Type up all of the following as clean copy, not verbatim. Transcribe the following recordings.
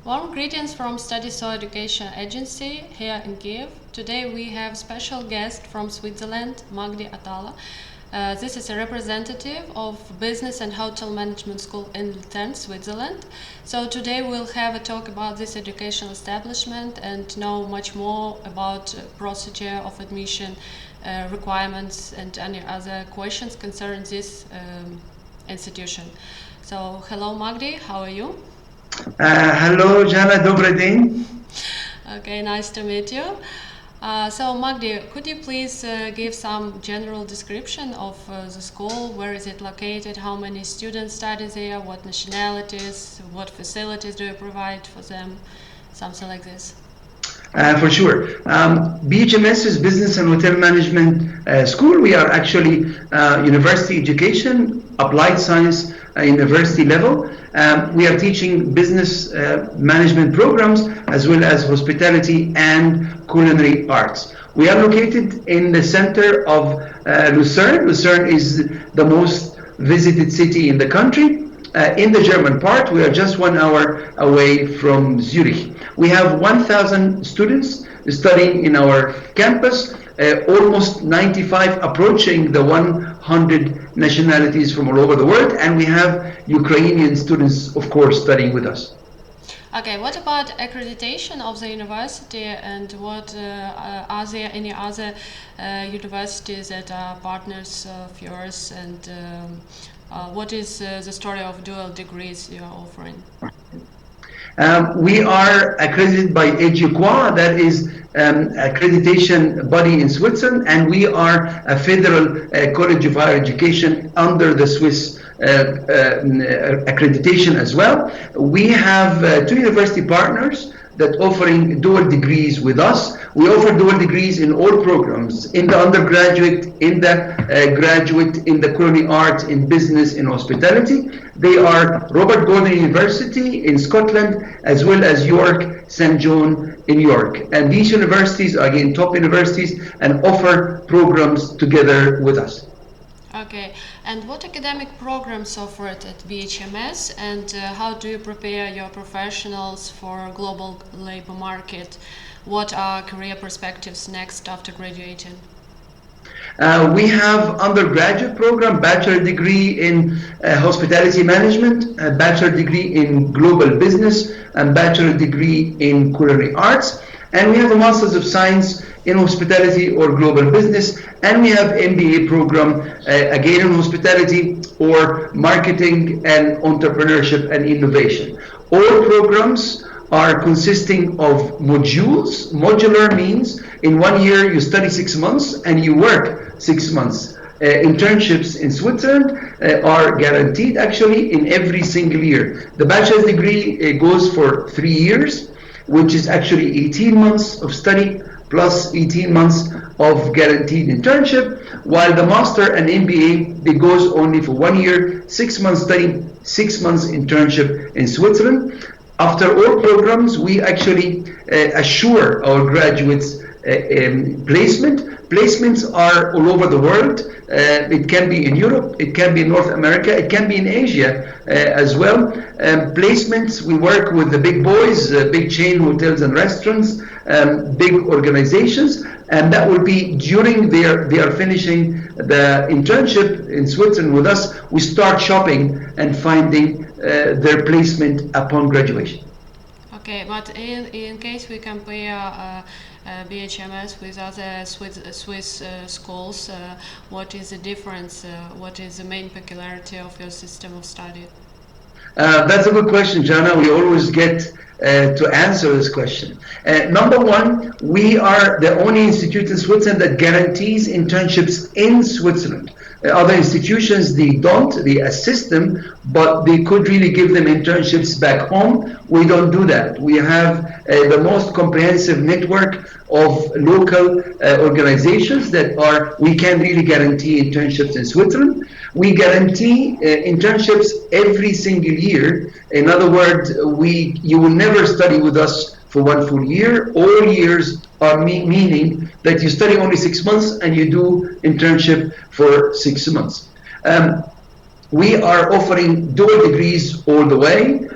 Warm greetings from studyso Education Agency here in Kiev. Today we have special guest from Switzerland, Magdy Attala. This is a representative of Business and Hotel Management School in Lucerne, Switzerland. So today we'll have a talk about this educational establishment and know much more about procedure of admission, requirements and any other questions concerning this institution. So hello Magdy, how are you? Hello, Jana, dobry dzień. Okay, nice to meet you. So Magdy, could you please give some general description of the school? Where is it located? How many students study there? What nationalities? What facilities do you provide for them? Something like this. For sure. BHMS is Business and Hotel Management School. We are actually university education, applied science university level. We are teaching business management programs as well as hospitality and culinary arts. We are located in the center of Lucerne. Lucerne is the most visited city in the country. In the German part, we are just 1 hour away from Zurich. We have 1,000 students studying in our campus, almost 95 approaching the 100 nationalities from all over the world, and we have Ukrainian students, of course, studying with us. Okay, what about accreditation of the university, and what are there any other universities that are partners of yours, and what is the story of dual degrees you are offering? We are accredited by EduQua, that is accreditation body in Switzerland, and we are a federal college of higher education under the Swiss accreditation as well. We have 2 university partners that offering dual degrees with us. We offer dual degrees in all programs, in the undergraduate, in the graduate, in the culinary arts, in business, in hospitality. They are Robert Gordon University in Scotland, as well as York St. John in York. And these universities are, again, top universities and offer programs together with us. Okay, and what academic programs offered at BHMS, and how do you prepare your professionals for global labor market? What are career perspectives next after graduating? We have undergraduate program, bachelor degree in hospitality management, a bachelor degree in global business, and bachelor degree in culinary arts. And we have a Masters of Science in hospitality or global business, and we have MBA program again in hospitality or marketing and entrepreneurship and innovation. All programs are consisting of modules. Modular means in 1 year you study 6 months and you work 6 months. Internships in Switzerland are guaranteed actually in every single year. The bachelor's degree goes for 3 years, which is actually 18 months of study plus 18 months of guaranteed internship, while the master and MBA, it goes only for 1 year, 6 months study, 6 months internship in Switzerland. After all programs, we actually assure our graduates placement. Placements are all over the world. It can be in Europe, it can be in North America, it can be in Asia as well. Placements, we work with the big boys, big chain hotels and restaurants, big organizations, and that will be during they are finishing the internship in Switzerland with us. We start shopping and finding their placement upon graduation. Okay, but in case we compare BHMS with other Swiss schools, what is the difference? What is the main peculiarity of your system of study? That's a good question, Jana. We always get to answer this question. Number one, we are the only institute in Switzerland that guarantees internships in Switzerland. Other institutions, they don't, they assist them, but they could really give them internships back home. We don't do that. We have the most comprehensive network of local organizations that we can really guarantee internships in Switzerland. We guarantee internships every single year. In other words, you will never study with us for 1 full year. All years are meaning that you study only 6 months and you do internship for 6 months. we are offering dual degrees all the way,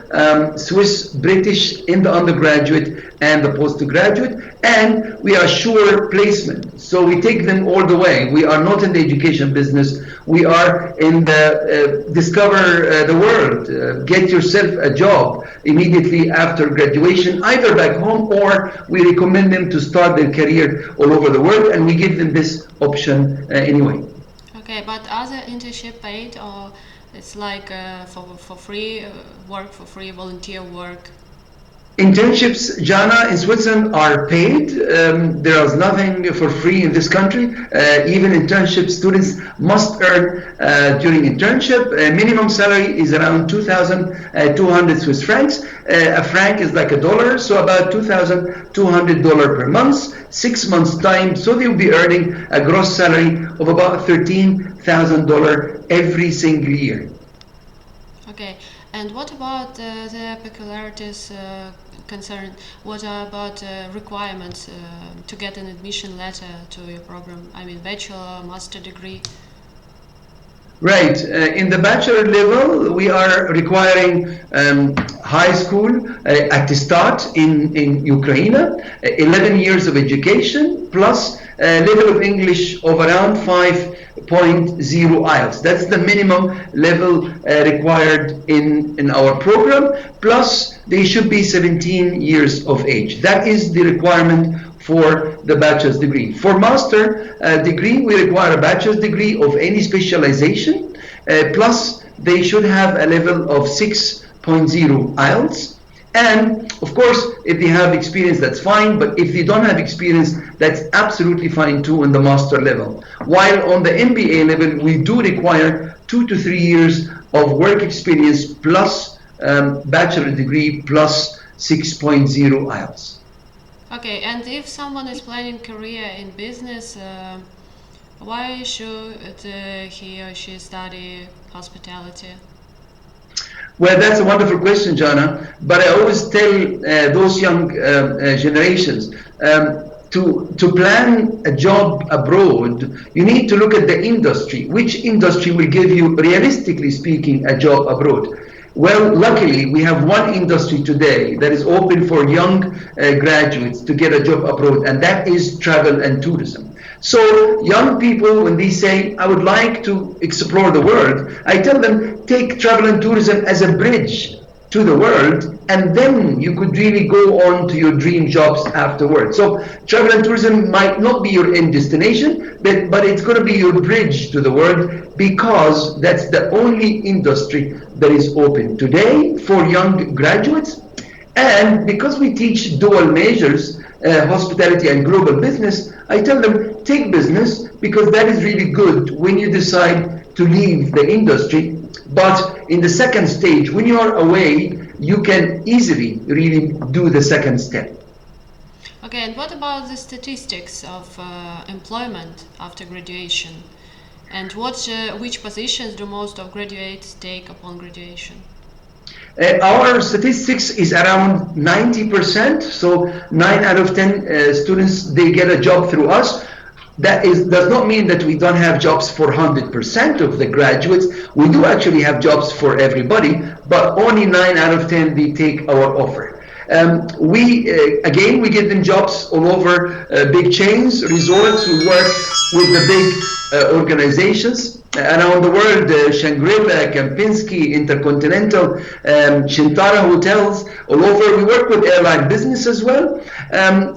Swiss, British in the undergraduate and the postgraduate, and we are sure placement. So we take them all the way. We are not in the education business. We are in the discover the world, get yourself a job immediately after graduation, either back home or we recommend them to start their career all over the world, and we give them this option anyway. Okay, but are the internship paid, or it's like for free work, for free volunteer work? Internships, Jana, in Switzerland are paid. There is nothing for free in this country. Even internship students must earn during internship. Minimum salary is around 2,200 Swiss francs. A franc is like a dollar, so about $2,200 per month, 6 months time. So they'll be earning a gross salary of about $13,000 every single year. Okay, and what about the peculiarities concerned? What about requirements to get an admission letter to your program? I mean, bachelor, master degree? Right. In the bachelor level, we are requiring high school attestat in Ukraine, 11 years of education, plus a level of English of around 5.0 IELTS. That's the minimum level required in our program, plus they should be 17 years of age. That is the requirement for the bachelor's degree. For master degree, we require a bachelor's degree of any specialization, plus they should have a level of 6.0 IELTS. And of course, if they have experience, that's fine, but if they don't have experience, that's absolutely fine too on the master level. While on the MBA level, we do require 2 to 3 years of work experience plus bachelor degree plus 6.0 IELTS. Okay, and if someone is planning career in business, why should he or she study hospitality? Well, that's a wonderful question, Jana. But I always tell those young generations to plan a job abroad, you need to look at the industry. Which industry will give you, realistically speaking, a job abroad? Well, luckily, we have one industry today that is open for young graduates to get a job abroad, and that is travel and tourism. So young people, when they say, I would like to explore the world, I tell them, take travel and tourism as a bridge to the world, and then you could really go on to your dream jobs afterwards. So travel and tourism might not be your end destination, but it's going to be your bridge to the world, because that's the only industry that is open today for young graduates. And because we teach dual majors, hospitality and global business, I tell them, take business, because that is really good when you decide to leave the industry. But in the second stage, when you are away, you can easily really do the second step. Okay, and what about the statistics of employment after graduation? And which positions do most of graduates take upon graduation? Our statistics is around 90%, so 9 out of 10 students, they get a job through us. That does not mean that we don't have jobs for 100% of the graduates. We do actually have jobs for everybody, but only 9 out of 10, they take our offer. We give them jobs all over big chains, resorts. We work with the big organizations around the world, Shangri-La, Kempinski, Intercontinental, Shintara hotels, all over. We work with airline business as well,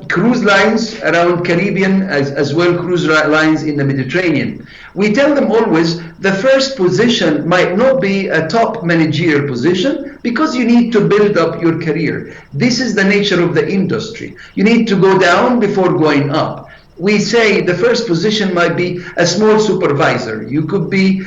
cruise lines around Caribbean, as well cruise lines in the Mediterranean. We tell them always the first position might not be a top managerial position, because you need to build up your career. This is the nature of the industry. You need to go down before going up. We say the first position might be a small supervisor. You could be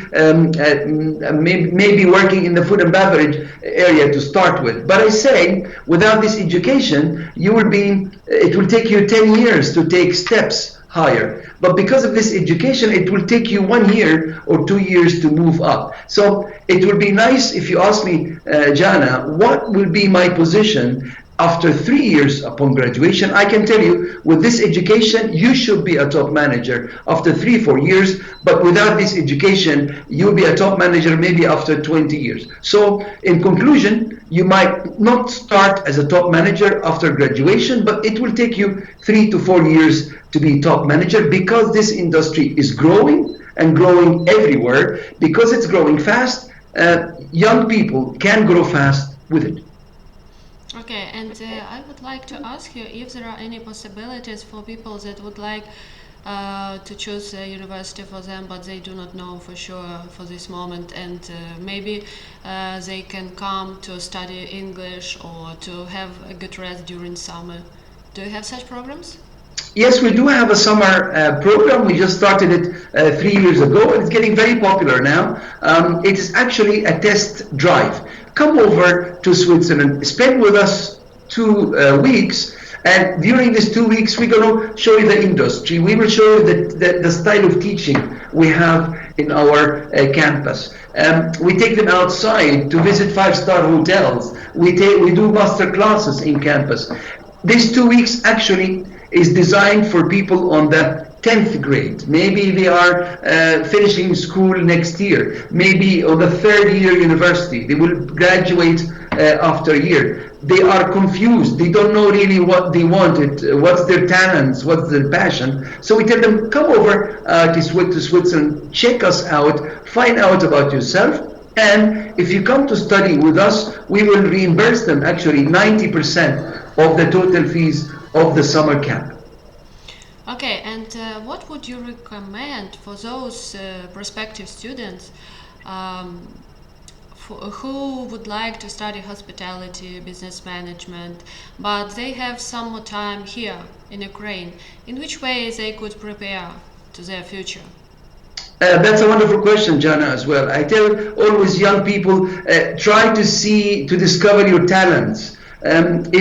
maybe working in the food and beverage area to start with. But I say, without this education, it will take you 10 years to take steps higher. But because of this education, it will take you 1 year or 2 years to move up. So it would be nice if you ask me, Jana, what will be my position after 3 years upon graduation, I can tell you, with this education, you should be a top manager after 3-4 years, but without this education, you'll be a top manager maybe after 20 years. So in conclusion, you might not start as a top manager after graduation, but it will take you 3 to 4 years to be top manager, because this industry is growing and growing everywhere. Because it's growing fast, young people can grow fast with it. Okay, and I would like to ask you if there are any possibilities for people that would like to choose a university for them, but they do not know for sure for this moment, and maybe they can come to study English or to have a good rest during summer. Do you have such programs? Yes, we do have a summer program. We just started it 3 years ago, and it's getting very popular now. It is actually a test drive. Come over to Switzerland, spend with us 2 weeks, and during these 2 weeks, we're going to show you the industry. We will show you the style of teaching we have in our campus. We take them outside to visit 5-star hotels. We do master classes in campus. These 2 weeks actually is designed for people on the 10th grade. Maybe they are finishing school next year. Maybe on the 3rd year university. They will graduate after a year. They are confused. They don't know really what they wanted, what's their talents, what's their passion. So we tell them, come over to Switzerland, check us out, find out about yourself. And if you come to study with us, we will reimburse them actually 90% of the total fees of the summer camp. Okay, and what would you recommend for those prospective students who would like to study hospitality, business management, but they have some more time here in Ukraine? In which way they could prepare to their future? That's a wonderful question, Jana, as well. I tell always young people, try to discover your talents.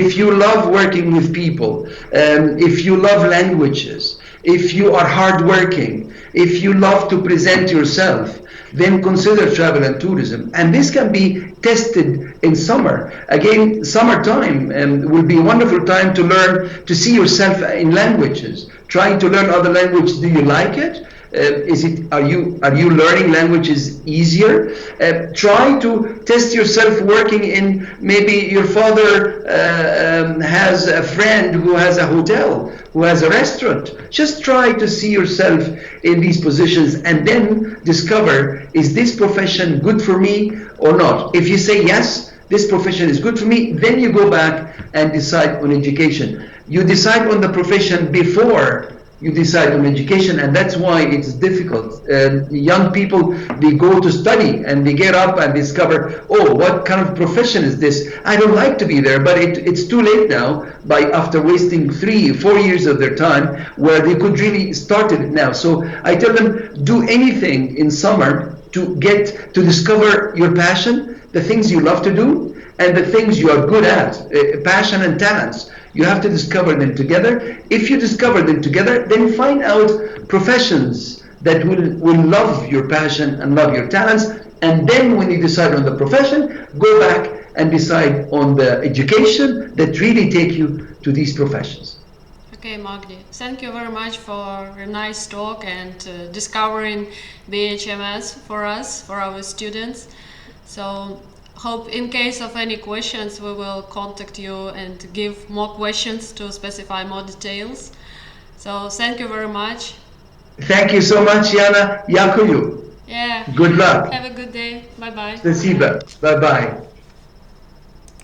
If you love working with people, if you love languages, if you are hardworking, if you love to present yourself, then consider travel and tourism. And this can be tested in summer. Again, summertime will be a wonderful time to learn, to see yourself in languages. Trying to learn other language, do you like it? Are you learning languages easier? Try to test yourself working in, maybe your father has a friend who has a hotel, who has a restaurant. Just try to see yourself in these positions and then discover, is this profession good for me or not? If you say yes, this profession is good for me, then you go back and decide on education. You decide on the profession before you decide on education, and that's why it's difficult. Young people, they go to study and they get up and discover, oh, what kind of profession is this? I don't like to be there, but it's too late now after wasting 3-4 years of their time where they could really start it now. So I tell them, do anything in summer to discover your passion, the things you love to do, and the things you are good at, passion and talents. You have to discover them together. If you discover them together, then find out professions that will love your passion and love your talents. And then when you decide on the profession, go back and decide on the education that really take you to these professions. Okay, Magdy, thank you very much for a nice talk and discovering BHMS for us, for our students. So hope in case of any questions we will contact you and give more questions to specify more details. So thank you very much. Thank you so much, Yana. Yakuyu. Yeah. Good luck. Have a good day. Bye bye. Спасибо. Bye bye.